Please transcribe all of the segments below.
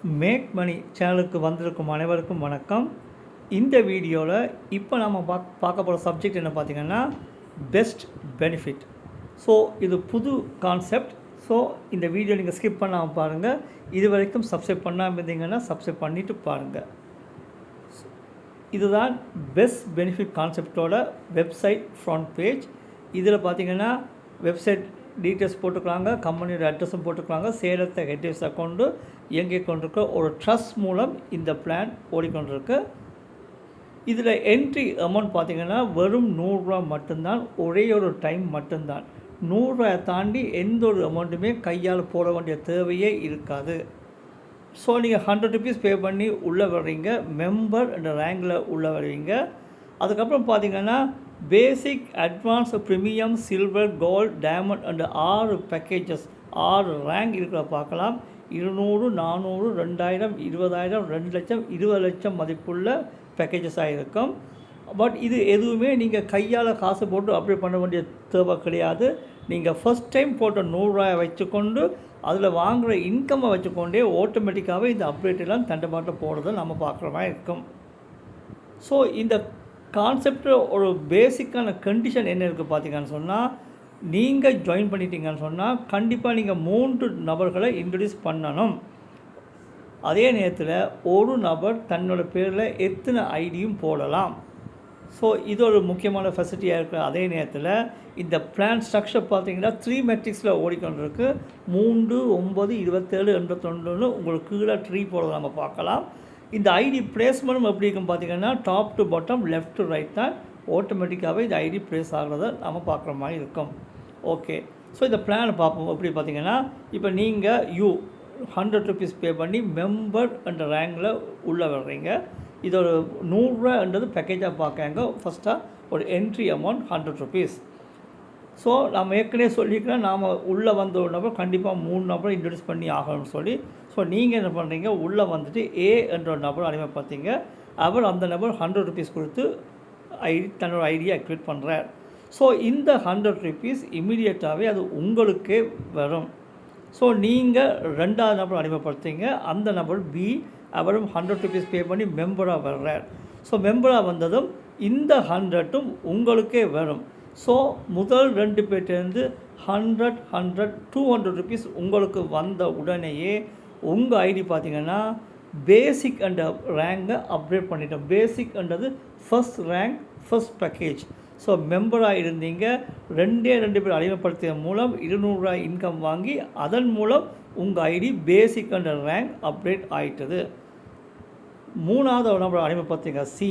Make money சேனலுக்கு வந்திருக்கும் அனைவருக்கும் வணக்கம். இந்த வீடியோவில் இப்போ நம்ம பார்க்க போகிற சப்ஜெக்ட் என்ன பார்த்திங்கன்னா பெஸ்ட் பெனிஃபிட். ஸோ இது புது கான்செப்ட். ஸோ இந்த வீடியோ நீங்கள் ஸ்கிப் பண்ணாமல் பாருங்கள். இது வரைக்கும் சப்ஸ்கிரைப் பண்ணாமல் இருந்தீங்கன்னா சப்ஸ்கிரைப் பண்ணிவிட்டு பாருங்கள். இதுதான் பெஸ்ட் பெனிஃபிட் கான்செப்டோட வெப்சைட் ஃப்ரண்ட் பேஜ். இதில் பார்த்திங்கன்னா வெப்சைட் டீட்டெயில்ஸ் போட்டுக்கிறாங்க, கம்பெனியோட அட்ரஸும் போட்டுக்கிறாங்க, சேலத்தை ஹெட்எஸ் அக்கௌண்ட்டு இயங்கிக் கொண்டிருக்க ஒரு ட்ரஸ்ட் மூலம் இந்த பிளான் ஓடிக்கொண்டிருக்கு. இதில் என்ட்ரி அமௌண்ட் பார்த்திங்கன்னா வெறும் 100 ரூபா மட்டும்தான். ஒரே ஒரு டைம் மட்டும்தான். 100 ரூபாயை தாண்டி எந்த ஒரு அமௌண்ட்டுமே கையால் போட வேண்டிய தேவையே இருக்காது. ஸோ நீங்கள் 100 ருபீஸ் பே பண்ணி உள்ளே வர்றீங்க, மெம்பர் என்ற ரேங்கில் உள்ளே வருவீங்க. அதுக்கப்புறம் பார்த்திங்கன்னா basic, advance, premium, silver, gold, diamond and 6 packages, 6 rank இருக்கிற பார்க்கலாம். 200, 400, 2000, 20,000, 2 லட்சம், 20 லட்சம் மதிப்புள்ள பேக்கேஜஸாக இருக்கும். பட் இது எதுவுமே நீங்கள் கையால் காசு போட்டு அப்டேட் பண்ண வேண்டிய தேவை கிடையாது. நீங்கள் ஃபஸ்ட் டைம் போட்ட 100 ரூபாயை வச்சுக்கொண்டு அதில் வாங்குகிற இன்கம்மை வச்சுக்கொண்டே ஆட்டோமேட்டிக்காகவே இந்த அப்டேட்டெல்லாம் தண்டமாட்ட போடுறதை நம்ம பார்க்குற மாதிரி இருக்கும். ஸோ இந்த கான்செப்டில் ஒரு பேசிக்கான கண்டிஷன் என்ன இருக்குது பார்த்திங்கன்னு சொன்னால், நீங்கள் ஜாயின் பண்ணிட்டீங்கன்னு சொன்னால் கண்டிப்பாக நீங்கள் 3 நபர்களை இன்ட்ரடியூஸ் பண்ணணும். அதே நேரத்தில் ஒரு நபர் தன்னோட பேரில் எத்தனை ஐடியும் போடலாம். ஸோ இது ஒரு முக்கியமான ஃபெசிலிட்டியாக இருக்குது. அதே நேரத்தில் இந்த பிளான் ஸ்ட்ரக்சர் பார்த்திங்கன்னா 3 மெட்ரிக்ஸில் ஓடிக்கொண்டிருக்கு. 3, 9, 27, 81 உங்களுக்கு கீழே ட்ரீ போடுறத நம்ம பார்க்கலாம். இந்த ஐடி பிளேஸ்மெண்ட்டும் எப்படி இருக்கும் பார்த்திங்கன்னா top to bottom, left to right தான் ஆட்டோமேட்டிக்காகவே இந்த ஐடி ப்ளேஸ் ஆகிறத நம்ம பார்க்குற மாதிரி இருக்கும். ஓகே, ஸோ இந்த பிளானை பார்ப்போம். எப்படி பார்த்திங்கன்னா இப்போ நீங்கள் 100 ருபீஸ் பே பண்ணி மெம்பர் என்ற ரேங்கில் உள்ளே வர்றீங்க. இது ஒரு 100 ரூபான்றது பேக்கேஜாக பார்க்காங்க. ஃபஸ்ட்டாக ஒரு என்ட்ரி அமௌண்ட் 100 ருபீஸ். ஸோ நம்ம ஏற்கனவே சொல்லிக்கிறேன், நாம் உள்ளே வந்த ஒரு நபர் கண்டிப்பாக 3 நபரை இன்ட்ரடியூஸ் பண்ணி ஆகணும்னு சொல்லி. ஸோ நீங்கள் என்ன பண்ணுறீங்க, உள்ளே வந்துட்டு ஏ என்ற ஒரு நபர் அறிமுகப்படுத்திங்க. அவர் அந்த நபர் 100 ருபீஸ் கொடுத்து தன்னோட ஐடியை ஆக்டிவேட் பண்ணுறார். ஸோ இந்த 100 ருபீஸ் இமீடியட்டாகவே அது உங்களுக்கே வரும். ஸோ நீங்கள் 2வது நபர் அறிமுகப்படுத்திங்க. அந்த நபர் பி, அவரும் 100 ருபீஸ் பே பண்ணி மெம்பராக வர்றார். ஸோ மெம்பராக வந்ததும் இந்த 100ம் உங்களுக்கே வரும். ஸோ முதல் 2 பேர்ட்டேருந்து 100, 100, 200 ருபீஸ் உங்களுக்கு வந்த உடனேயே உங்கள் ஐடி பார்த்திங்கன்னா பேசிக் அண்ட் ரேங்கை அப்டேட் பண்ணிட்டோம். பேசிக் அண்டது first rank, first package. So மெம்பராக இருந்தீங்க, 2 பேர் அறிமுகப்படுத்திய மூலம் 200 ரூபாய் இன்கம் வாங்கி அதன் மூலம் உங்கள் ID basic and rank update ஆகிட்டது. 3வது நபர் அறிமுகப்படுத்திங்க சி,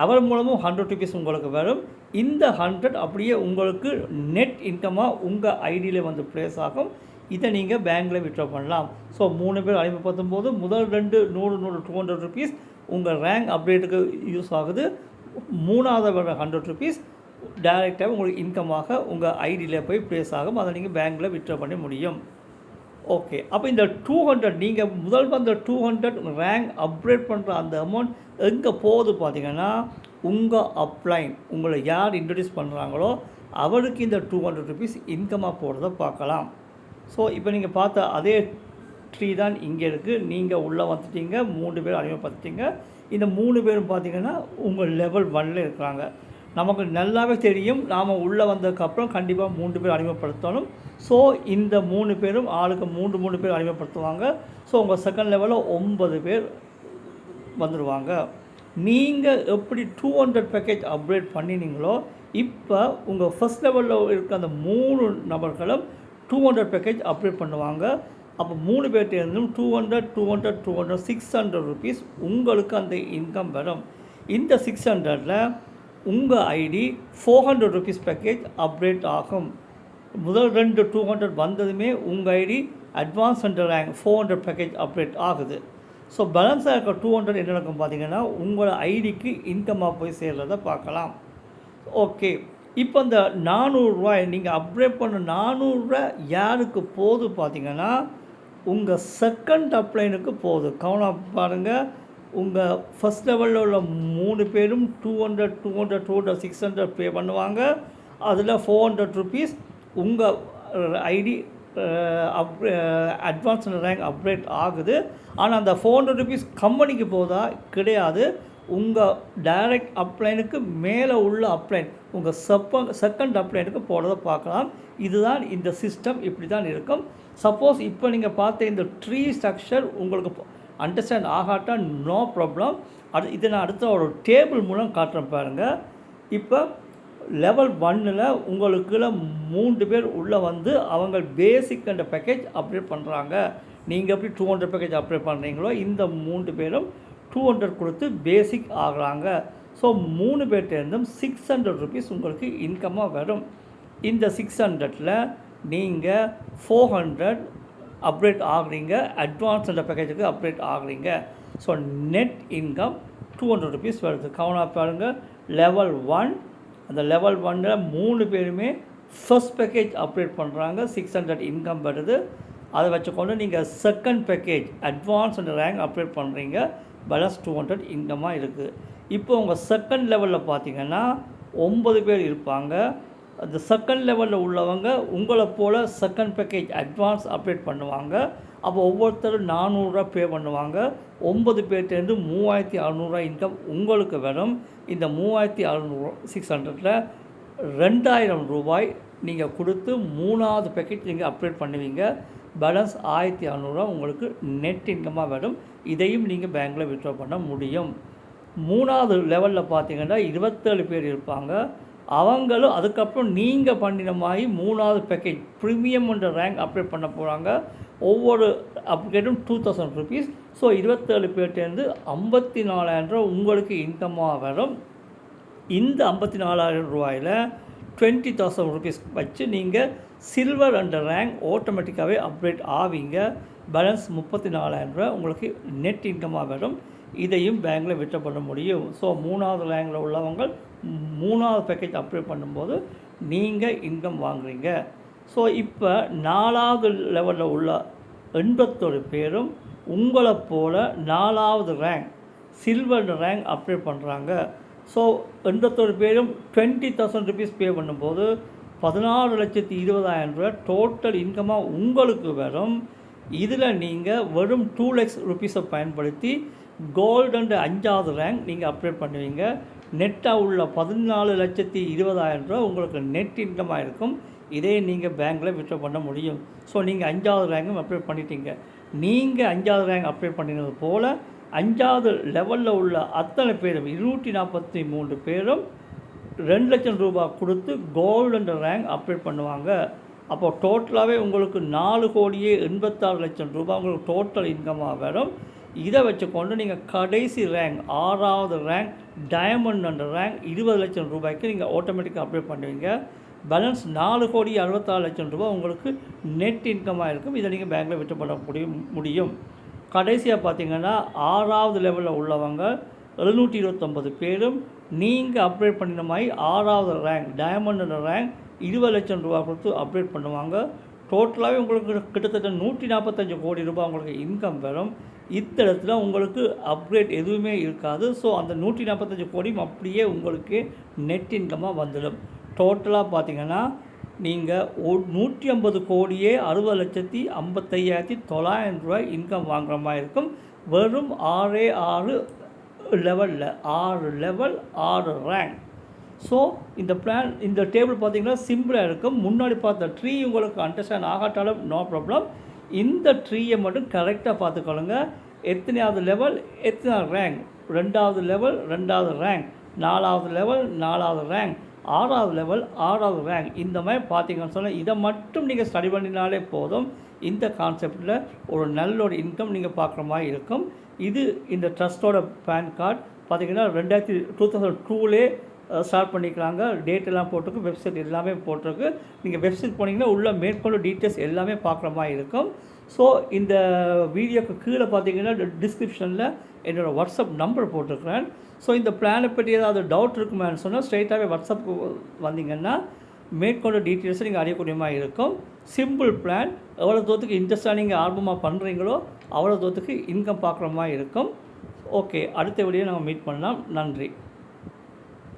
அவர் மூலமும் 100 ருபீஸ் உங்களுக்கு வரும். இந்த 100 அப்படியே உங்களுக்கு நெட் இன்கமாக உங்கள் ஐடியில் வந்து ப்ளேஸ் ஆகும். இதை நீங்கள் பேங்க்கில் விட்ரா பண்ணலாம். ஸோ 3 பேர் அறிமுகப்படுத்தும் போது முதல் 2 100, 200 ருபீஸ் உங்கள் ரேங்க் அப்டேட்டுக்கு யூஸ் ஆகுது. 3வது 100 ருபீஸ் டைரெக்டாக உங்களுக்கு இன்கமாக உங்கள் ஐடியில் போய் ப்ளேஸ் ஆகும். அதை நீங்கள் பேங்க்கில் விட்ரா பண்ண முடியும். ஓகே, அப்போ இந்த 200 நீங்கள் முதல் வந்த 200 ரேங்க் அப்டேட் பண்ணுற அந்த அமௌண்ட் எங்கே போகுது பார்த்திங்கன்னா உங்கள் அப்ளைன், உங்களை யார் இன்ட்ரடியூஸ் பண்ணுறாங்களோ அவருக்கு இந்த 200 ருபீஸ் இன்கமாக போடுறத பார்க்கலாம். ஸோ இப்போ நீங்கள் பார்த்த அதே ட்ரீ தான் இங்கே இருக்குது. நீங்கள் உள்ளே வந்துட்டீங்க, 3 பேர் அறிமுகப்படுத்திங்க. இந்த 3 பேரும் பார்த்திங்கன்னா உங்கள் லெவல் 1ல் இருக்கிறாங்க. நமக்கு நல்லாவே தெரியும், நாம் உள்ளே வந்ததுக்கப்புறம் கண்டிப்பாக 3 பேர் அறிமுகப்படுத்தணும். ஸோ இந்த 3 பேரும் ஆளுக்கு 3 பேர் அறிமுகப்படுத்துவாங்க. ஸோ உங்கள் செகண்ட் லெவலில் 9 பேர் வந்துடுவாங்க. நீங்கள் எப்படி 200 பேக்கேஜ் அப்டேட் பண்ணினீங்களோ இப்போ உங்கள் ஃபஸ்ட் லெவலில் இருக்க அந்த 3 நபர்களும் 200 பேக்கேஜ் அப்டேட் பண்ணுவாங்க. அப்போ 3 பேர்கிட்ட இருந்தும் 200, 200, 200, 600 ருபீஸ் உங்களுக்கு அந்த இன்கம் வரும். இந்த 600ல் உங்கள் ஐடி 400 ருபீஸ் பேக்கேஜ் அப்டேட் ஆகும். முதல் 2 200 வந்ததுமே உங்கள் ID advance and rank 400 package update ஆகுது. ஸோ பேலன்ஸாக இருக்க 200 என்ன நடக்கும் பார்த்திங்கன்னா உங்களோட ஐடிக்கு இன்கமாக போய் சேர்றதை பார்க்கலாம். ஓகே, இப்போ இந்த 400 ரூபாய் நீங்கள் அப்டேட் பண்ண 400 ரூபாய் யாருக்கு போகுது பார்த்திங்கன்னா உங்கள் செகண்ட் அப்ளைனுக்கு போகுது. கவனம் பாருங்கள், உங்கள் ஃபஸ்ட் லெவலில் உள்ள 3 பேரும் 200, 200, 200, 600 பே பண்ணுவாங்க. அதில் 400 ருபீஸ் உங்கள் ஐடி அட்வான்ஸ் ரேங்க் அப்கிரேட் ஆகுது. ஆனால் அந்த ₹400 கம்பெனிக்கு போதா கிடையாது. உங்கள் டைரக்ட் அப்ளைனுக்கு மேலே உள்ள அப்ளைன் உங்கள் செகண்ட் அப்ளைனுக்கு போகிறத பார்க்கலாம். இதுதான் இந்த சிஸ்டம், இப்படி தான் இருக்கும். சப்போஸ் இப்போ நீங்கள் பார்த்த இந்த ட்ரீ ஸ்ட்ரக்சர் உங்களுக்கு அண்டர்ஸ்டாண்ட் ஆகாட்டா நோ ப்ராப்ளம். இதை நான் அடுத்த ஒரு டேபிள் மூலம் காட்டுறேன் பாருங்கள். இப்போ லெவல் 1ல் உங்களுக்குள்ள 3 பேர் உள்ளே வந்து அவங்க பேசிக் என்ற பேக்கேஜ் அப்டேட் பண்ணுறாங்க. நீங்கள் எப்படி 200 பேக்கேஜ் அப்டேட் பண்ணுறீங்களோ இந்த 3 பேரும் 200 கொடுத்து பேசிக் ஆகுறாங்க. ஸோ 3 பேர்ட்டேருந்தும் ₹600 உங்களுக்கு இன்கமாக வரும். இந்த 600ல் நீங்கள் 400 அப்டேட் ஆகுறீங்க, அட்வான்ஸ் என்ற பேக்கேஜுக்கு அப்டேட் ஆகுறீங்க. ஸோ நெட் இன்கம் ₹200 வருது. கவனம் பாருங்கள். லெவல் 1, அந்த லெவல் 1ல் 3 பேருமே ஃபர்ஸ்ட் பேக்கேஜ் அப்டேட் பண்ணுறாங்க, 600 இன்கம் வருது. அதை வச்சுக்கொண்டு நீங்கள் செகண்ட் பேக்கேஜ் அட்வான்ஸ் என்ற ரேங்க் அப்டேட் பண்ணுறீங்க, பேலன்ஸ் 200 இன்கமாக இருக்குது. இப்போ உங்கள் செகண்ட் லெவலில் பார்த்தீங்கன்னா 9 பேர் இருப்பாங்க. அந்த செகண்ட் லெவலில் உள்ளவங்க உங்களை போல் செகண்ட் பேக்கேஜ் அட்வான்ஸ் அப்டேட் பண்ணுவாங்க. அப்போ ஒவ்வொருத்தரும் ₹400 பே பண்ணுவாங்க. 9 பேர்ட்டேருந்து ₹3600 இன்கம் உங்களுக்கு வரும். இந்த 3600 ₹2000 நீங்கள் கொடுத்து 3வது பேக்கேஜ் நீங்கள் அப்டேட் பண்ணுவீங்க. பேலன்ஸ் ₹1600 உங்களுக்கு நெட் இன்கமாக வரும். இதையும் நீங்கள் பேங்க்கில் வித்ட்ரா பண்ண முடியும். 3வது லெவலில் பார்த்தீங்கன்னா 27 பேர் இருப்பாங்க. அவங்களும் அதுக்கப்புறம் நீங்கள் பண்ணின மாதிரி 3வது பேக்கேஜ் ப்ரீமியம் என்ற ரேங்க் அப்டேட் பண்ண போகிறாங்க. ஒவ்வொரு அப்கிரேடும் ₹2000. ஸோ 27 பேர்ட்டேருந்து ₹54,000 உங்களுக்கு இன்கமாக வரும். இந்த ₹54,000 ₹20,000 வச்சு நீங்கள் சில்வர் என்ற ரேங்க் ஆட்டோமேட்டிக்காகவே அப்கிரேட் ஆவீங்க. பேலன்ஸ் ₹34,000 உங்களுக்கு நெட் இன்கமாக வரும். இதையும் பேங்க்கில் வித்ட்ரா பண்ண முடியும். ஸோ 3வது ரேங்கில் உள்ளவங்க 3வது பேக்கேஜ் அப்டேட் பண்ணும்போது நீங்கள் இன்கம் வாங்குறீங்க. ஸோ இப்போ 4வது லெவலில் உள்ள 81 பேரும் உங்களை போல் 4வது ரேங்க் சில்வர் ரேங்க் அப்டேட் பண்ணுறாங்க. ஸோ 81 பேரும் ₹20,000 பே பண்ணும்போது ₹16,20,000 டோட்டல் இன்கமாக உங்களுக்கு வரும். இதில் நீங்கள் வெறும் ₹2 லட்சம் பயன்படுத்தி கோல்டு 5வது ரேங்க் நீங்கள் அப்டேட் பண்ணுவீங்க. நெட்டாக உள்ள ₹14,20,000 உங்களுக்கு நெட் இன்கமாக இருக்கும். இதே நீங்கள் பேங்க்கில் வித்ட்ரா பண்ண முடியும். ஸோ நீங்கள் 5வது ரேங்கும் அப்டேட் பண்ணிட்டீங்க. நீங்கள் 5வது ரேங்க் அப்டேட் பண்ணினது போல் 5வது லெவலில் உள்ள அத்தனை பேரும் 243 பேரும் ₹2 லட்சம் கொடுத்து கோல்டு ரேங்க் அப்டேட் பண்ணுவாங்க. அப்போ டோட்டலாகவே உங்களுக்கு ₹4,86,00,000 உங்களுக்கு டோட்டல் இன்கமாக வரும். இதை வச்சுக்கொண்டு நீங்கள் கடைசி ரேங்க் 6வது ரேங்க் டயமண்ட் என்ற ரேங்க் ₹20 லட்சம் நீங்கள் ஆட்டோமேட்டிக்காக அப்டேட் பண்ணுவீங்க. பேலன்ஸ் ₹4,66,00,000 உங்களுக்கு நெட் இன்கமாக இருக்கும். இதை நீங்கள் பேங்க்கில் வித்ட்ரா பண்ண முடியும். கடைசியாக பார்த்தீங்கன்னா 6வது லெவலில் உள்ளவங்க 729 பேரும் நீங்கள் அப்டேட் பண்ணின மாதிரி 6வது ரேங்க் டயமண்ட் ரேங்க் ₹20 லட்சம் கொடுத்து அப்டேட் பண்ணுவாங்க. டோட்டலாகவே உங்களுக்கு கிட்டத்தட்ட ₹145 கோடி உங்களுக்கு இன்கம் வரும். இந்த இடத்துல உங்களுக்கு அப்கிரேட் எதுவுமே இருக்காது. ஸோ அந்த 145 கோடியும் அப்படியே உங்களுக்கு நெட் இன்கமாக வந்துடும். டோட்டலாக பார்த்தீங்கன்னா நீங்கள் 150 கோடியே ₹60,55,900 இன்கம் வாங்குற மாதிரி இருக்கும். வெறும் 6 லெவலில் 6 லெவல் 6 ரேங்க். ஸோ இந்த பிளான் இந்த டேபிள் பார்த்திங்கன்னா சிம்பிளாக இருக்கும். முன்னாடி பார்த்த ட்ரீ உங்களுக்கு அண்டர்ஸ்டாண்ட் ஆகாட்டாலும் நோ ப்ராப்ளம். இந்த ட்ரீயை மட்டும் கரெக்டாக பார்த்துக்கொள்ளுங்க. எத்தனையாவது லெவல் எத்தனாவது ரேங்க், 2வது லெவல் 2வது ரேங்க், 4வது லெவல் 4வது ரேங்க், 6வது லெவல் 6வது ரேங்க். இந்த மாதிரி பார்த்தீங்கன்னு சொன்னால் இதை மட்டும் நீங்கள் ஸ்டடி பண்ணினாலே போதும். இந்த கான்செப்டில் ஒரு நல்ல ஒரு இன்கம் நீங்கள் பார்க்குற மாதிரி இருக்கும். இது இந்த ட்ரஸ்ட்டோட பேன் கார்டு பார்த்திங்கன்னா 2002 ஸ்டார்ட் பண்ணிக்கிறாங்க. டேட் எல்லாம் போட்டிருக்கு, வெப்சைட் எல்லாமே போட்டிருக்கு. நீங்கள் வெப்சைட் போனீங்கன்னா உள்ள மேற்கொண்டு டீட்டெயில்ஸ் எல்லாமே பார்க்குற மாதிரி இருக்கும். ஸோ இந்த வீடியோக்கு கீழே பார்த்தீங்கன்னா டிஸ்கிரிப்ஷனில் என்னோடய வாட்ஸ்அப் நம்பர் போட்டிருக்கிறேன். ஸோ இந்த பிளானை பற்றி ஏதாவது டவுட் இருக்குமான்னு சொன்னால் ஸ்ட்ரைட்டாகவே வாட்ஸ்அப்புக்கு வந்தீங்கன்னா மேற்கொண்டு டீட்டெயில்ஸை நீங்கள் அறியக்கூடிய மாதிரி இருக்கும். Simple plan. எவ்வளோ தூரத்துக்கு இன்ட்ரெஸ்ட்டாக நீங்கள் ஆர்வமாக பண்ணுறீங்களோ அவ்வளோ தூரத்துக்கு இன்கம் பார்க்குற மாதிரி இருக்கும். ஓகே, அடுத்த வீடியோ நம்ம மீட் பண்ணலாம். நன்றி.